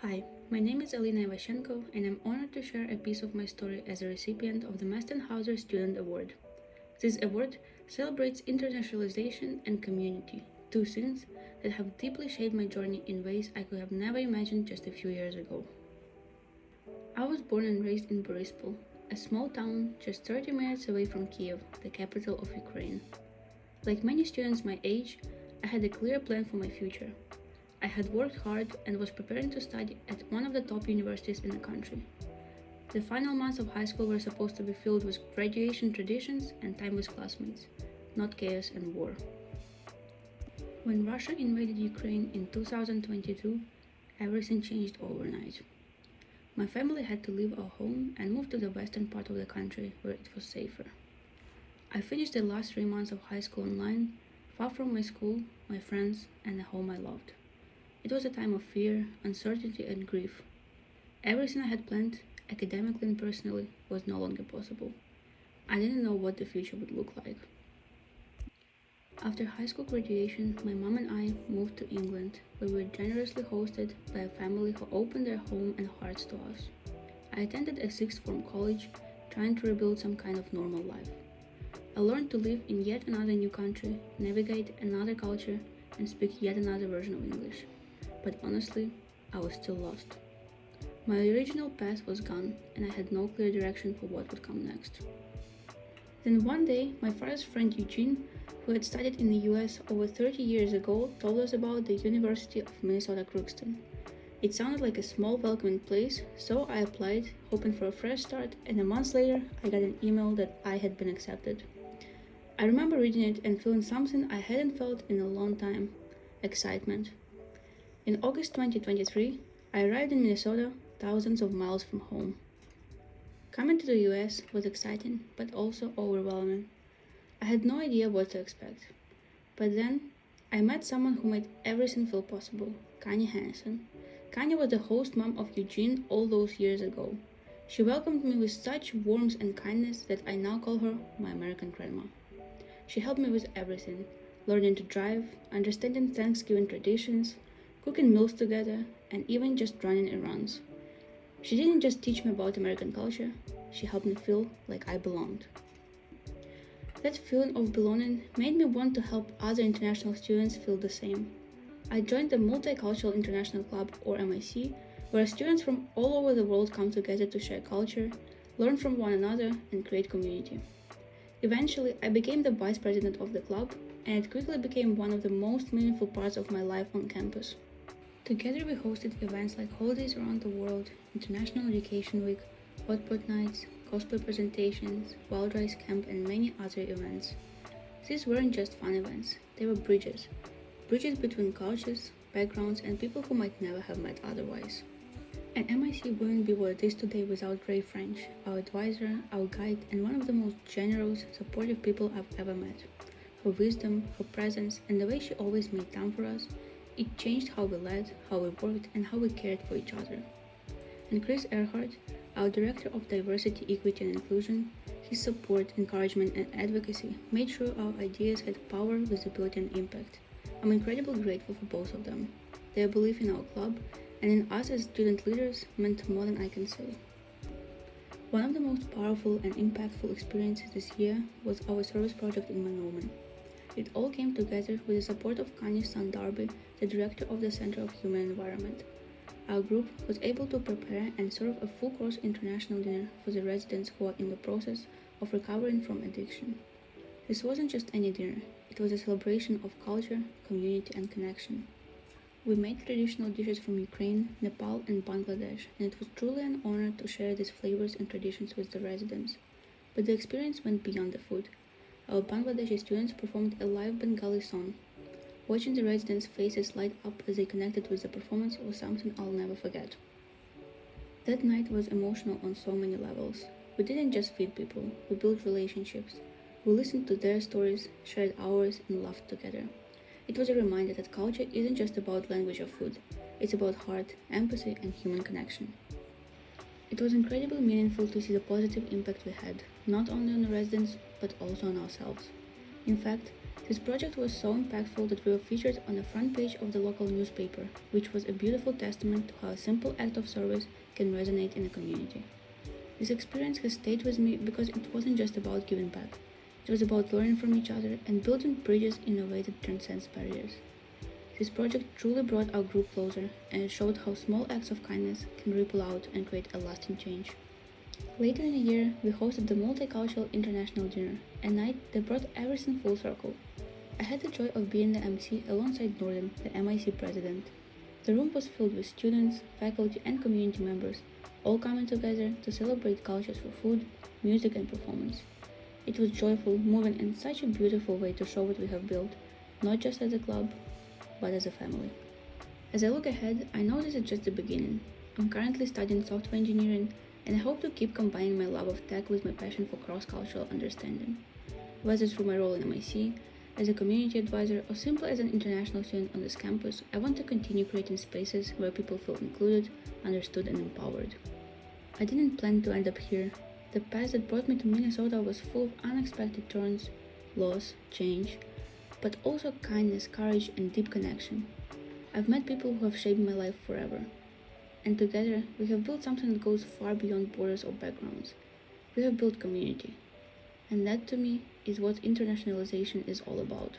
Hi, my name is Alina Ivashchenko, and I'm honored to share a piece of my story as a recipient of the Mestenhauser Student Award. This award celebrates internationalization and community, two things that have deeply shaped my journey in ways I could have never imagined just a few years ago. I was born and raised in Borispol, a small town just 30 minutes away from Kiev, the capital of Ukraine. Like many students my age, I had a clear plan for my future. I had worked hard and was preparing to study at one of the top universities in the country. The final months of high school were supposed to be filled with graduation traditions and time with classmates, not chaos and war. When Russia invaded Ukraine in 2022, everything changed overnight. My family had to leave our home and move to the western part of the country where it was safer. I finished the last 3 months of high school online, far from my school, my friends, and the home I loved. It was a time of fear, uncertainty, and grief. Everything I had planned, academically and personally, was no longer possible. I didn't know what the future would look like. After high school graduation, my mom and I moved to England, where we were generously hosted by a family who opened their home and hearts to us. I attended a sixth form college, trying to rebuild some kind of normal life. I learned to live in yet another new country, navigate another culture, and speak yet another version of English. But honestly, I was still lost. My original path was gone, and I had no clear direction for what would come next. Then one day, my father's friend Eugene, who had studied in the US over 30 years ago, told us about the University of Minnesota Crookston. It sounded like a small welcoming place, so I applied, hoping for a fresh start, and a month later, I got an email that I had been accepted. I remember reading it and feeling something I hadn't felt in a long time: excitement. In August 2023, I arrived in Minnesota, thousands of miles from home. Coming to the US was exciting, but also overwhelming. I had no idea what to expect. But then, I met someone who made everything feel possible: Kanye Hennison. Kanye was the host mom of Eugene all those years ago. She welcomed me with such warmth and kindness that I now call her my American grandma. She helped me with everything: learning to drive, understanding Thanksgiving traditions, cooking meals together, and even just running errands. She didn't just teach me about American culture, she helped me feel like I belonged. That feeling of belonging made me want to help other international students feel the same. I joined the Multicultural International Club, or MIC, where students from all over the world come together to share culture, learn from one another, and create community. Eventually, I became the vice president of the club, and it quickly became one of the most meaningful parts of my life on campus. Together we hosted events like Holidays Around the World, International Education Week, Hot Pot Nights, cosplay presentations, Wild Rice Camp, and many other events. These weren't just fun events, they were bridges. Bridges between cultures, backgrounds, and people who might never have met otherwise. And MIC wouldn't be what it is today without Ray French, our advisor, our guide, and one of the most generous, supportive people I've ever met. Her wisdom, her presence, and the way she always made time for us, it changed how we led, how we worked, and how we cared for each other. And Chris Earhart, our Director of Diversity, Equity and Inclusion, his support, encouragement, and advocacy made sure our ideas had power, visibility, and impact. I'm incredibly grateful for both of them. Their belief in our club and in us as student leaders meant more than I can say. One of the most powerful and impactful experiences this year was our service project in Monoman. It all came together with the support of Kanye's son Darby, the director of the Center of Human Environment. Our group was able to prepare and serve a full-course international dinner for the residents who are in the process of recovering from addiction. This wasn't just any dinner, it was a celebration of culture, community, and connection. We made traditional dishes from Ukraine, Nepal, and Bangladesh, and it was truly an honor to share these flavors and traditions with the residents. But the experience went beyond the food. Our Bangladeshi students performed a live Bengali song. Watching the residents' faces light up as they connected with the performance was something I'll never forget. That night was emotional on so many levels. We didn't just feed people, we built relationships. We listened to their stories, shared ours, and laughed together. It was a reminder that culture isn't just about language or food, it's about heart, empathy, and human connection. It was incredibly meaningful to see the positive impact we had, not only on the residents, but also on ourselves. In fact, This project was so impactful that we were featured on the front page of the local newspaper, which was a beautiful testament to how a simple act of service can resonate in a community. This experience has stayed with me because it wasn't just about giving back. It was about learning from each other and building bridges in a way that transcends barriers. This project truly brought our group closer, and it showed how small acts of kindness can ripple out and create a lasting change. Later in the year, we hosted the Multicultural International Dinner, a night that brought everything full circle. I had the joy of being the MC alongside Norden, the MIC president. The room was filled with students, faculty, and community members, all coming together to celebrate cultures through food, music, and performance. It was joyful, moving, and such a beautiful way to show what we have built, not just as a club, but as a family. As I look ahead, I know this is just the beginning. I'm currently studying software engineering, and I hope to keep combining my love of tech with my passion for cross-cultural understanding. Whether through my role in MIC, as a community advisor, or simply as an international student on this campus, I want to continue creating spaces where people feel included, understood, and empowered. I didn't plan to end up here. The path that brought me to Minnesota was full of unexpected turns, loss, change, but also kindness, courage, and deep connection. I've met people who have shaped my life forever. And together, we have built something that goes far beyond borders or backgrounds. We have built community. And that, to me, is what internationalization is all about.